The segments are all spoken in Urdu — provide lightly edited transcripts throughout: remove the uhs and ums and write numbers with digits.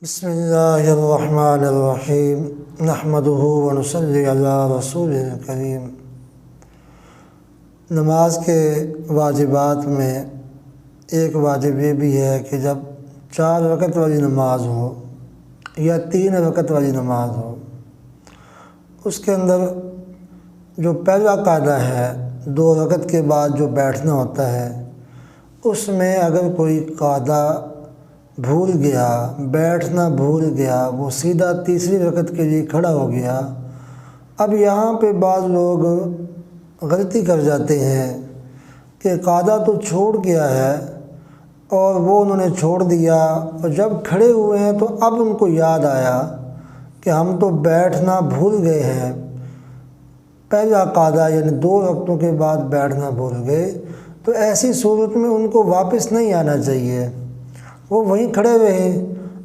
بسم اللہ الرحمن الرحیم نحمدہ ونصلی علی رسول کریم۔ نماز کے واجبات میں ایک واجب یہ بھی ہے کہ جب 4 رکعت والی نماز ہو یا 3 رکعت والی نماز ہو، اس کے اندر جو پہلا قاعدہ ہے 2 رکعت کے بعد جو بیٹھنا ہوتا ہے، اس میں اگر کوئی قاعدہ بھول گیا، بیٹھنا بھول گیا، وہ سیدھا تیسری رکعت کے لیے کھڑا ہو گیا۔ اب یہاں پہ بعض لوگ غلطی کر جاتے ہیں کہ قاعدہ تو چھوڑ گیا ہے اور وہ انہوں نے چھوڑ دیا، اور جب کھڑے ہوئے ہیں تو اب ان کو یاد آیا کہ ہم تو بیٹھنا بھول گئے ہیں، پہلا قاعدہ یعنی 2 رکعتوں کے بعد بیٹھنا بھول گئے۔ تو ایسی صورت میں ان کو واپس نہیں آنا چاہیے، وہ وہیں کھڑے رہے۔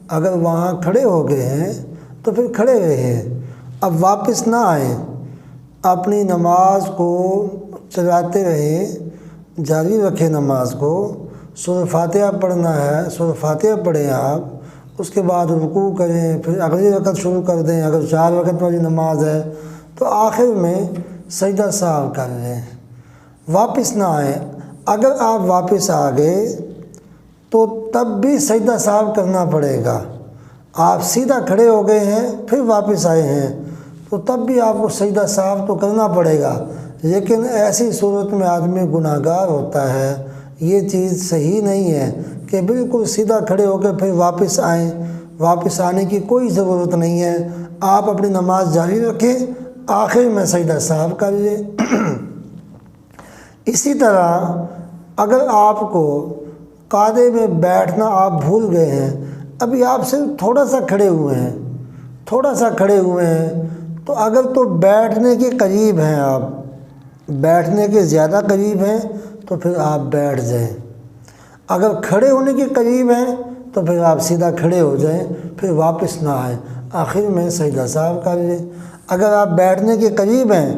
اگر وہاں کھڑے ہو گئے ہیں تو پھر کھڑے رہے، اب واپس نہ آئیں، اپنی نماز کو چلاتے رہیں، جاری رکھیں نماز کو۔ سورہ فاتحہ پڑھنا ہے، سورہ فاتحہ پڑھیں آپ، اس کے بعد رکوع کریں، پھر اگلی رکعت شروع کر دیں۔ اگر 4 رکعت والی نماز ہے تو آخر میں سجدہ سہو کر لیں، واپس نہ آئیں۔ اگر آپ واپس آ گئے تو تب بھی سجدہ سہو کرنا پڑے گا۔ آپ سیدھا کھڑے ہو گئے ہیں پھر واپس آئے ہیں تو تب بھی آپ کو سجدہ سہو تو کرنا پڑے گا، لیکن ایسی صورت میں آدمی گناہ گار ہوتا ہے۔ یہ چیز صحیح نہیں ہے کہ بالکل سیدھا کھڑے ہو کے پھر واپس آئیں، واپس آنے کی کوئی ضرورت نہیں ہے۔ آپ اپنی نماز جاری رکھیں، آخر میں سجدہ سہو کر لیں۔ اسی طرح اگر آپ کو قاعدے میں بیٹھنا آپ بھول گئے ہیں، ابھی آپ صرف تھوڑا سا کھڑے ہوئے ہیں تو اگر تو بیٹھنے کے قریب ہیں، آپ بیٹھنے کے زیادہ قریب ہیں تو پھر آپ بیٹھ جائیں۔ اگر کھڑے ہونے کے قریب ہیں تو پھر آپ سیدھا کھڑے ہو جائیں، پھر واپس نہ آئیں، آخر میں سجدہ سہو کر لیں۔ اگر آپ بیٹھنے کے قریب ہیں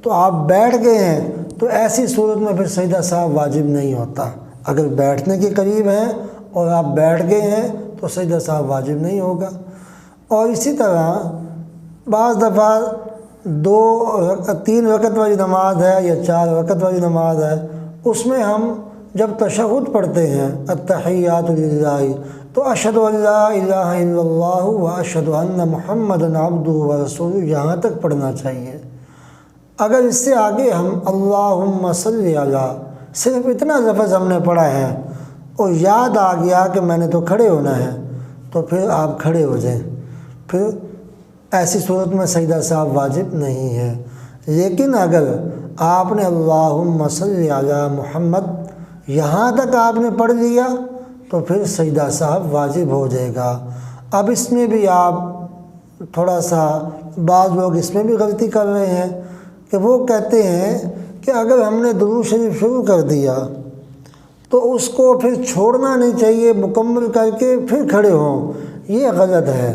تو آپ بیٹھ گئے ہیں تو ایسی صورت میں پھر سجدہ سہو واجب نہیں ہوتا۔ اگر بیٹھنے کے قریب ہیں اور آپ بیٹھ گئے ہیں تو سجدہ سہو واجب نہیں ہوگا۔ اور اسی طرح بعض دفعہ 3 رکعت والی نماز ہے یا 4 رکعت والی نماز ہے، اس میں ہم جب تشہد پڑھتے ہیں التحیات للہ تو اشہد ان لا الہ الا اللہ و اشہد ان محمدا عبدہ و رسولہ یہاں تک پڑھنا چاہیے۔ اگر اس سے آگے ہم اللہم صلی علی صرف اتنا لفظ ہم نے پڑھا ہے اور یاد آ گیا کہ میں نے تو کھڑے ہونا ہے تو پھر آپ کھڑے ہو جائیں، پھر ایسی صورت میں سجدہ سہو واجب نہیں ہے۔ لیکن اگر آپ نے اللہم صلی علی محمد یہاں تک آپ نے پڑھ لیا تو پھر سجدہ سہو واجب ہو جائے گا۔ اب اس میں بھی آپ تھوڑا سا بعض لوگ اس میں بھی غلطی کر رہے ہیں کہ وہ کہتے ہیں کہ اگر ہم نے درود شریف شروع کر دیا تو اس کو پھر چھوڑنا نہیں چاہیے، مکمل کر کے پھر کھڑے ہوں۔ یہ غلط ہے،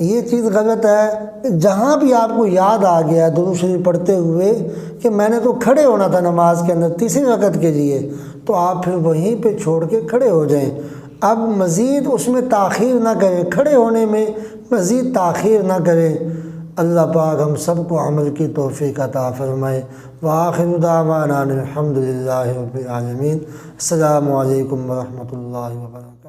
یہ چیز غلط ہے کہ جہاں بھی آپ کو یاد آ گیا درود شریف پڑھتے ہوئے کہ میں نے تو کھڑے ہونا تھا نماز کے اندر تیسری رکعت کے لیے، تو آپ پھر وہیں پہ چھوڑ کے کھڑے ہو جائیں۔ اب مزید اس میں تاخیر نہ کریں، کھڑے ہونے میں مزید تاخیر نہ کریں۔ اللہ پاک ہم سب کو عمل کی توفیق عطا فرمائے۔ وآخر دعوانا الحمد للہ رب العالمین۔ السلام علیکم ورحمۃ اللہ وبرکاتہ۔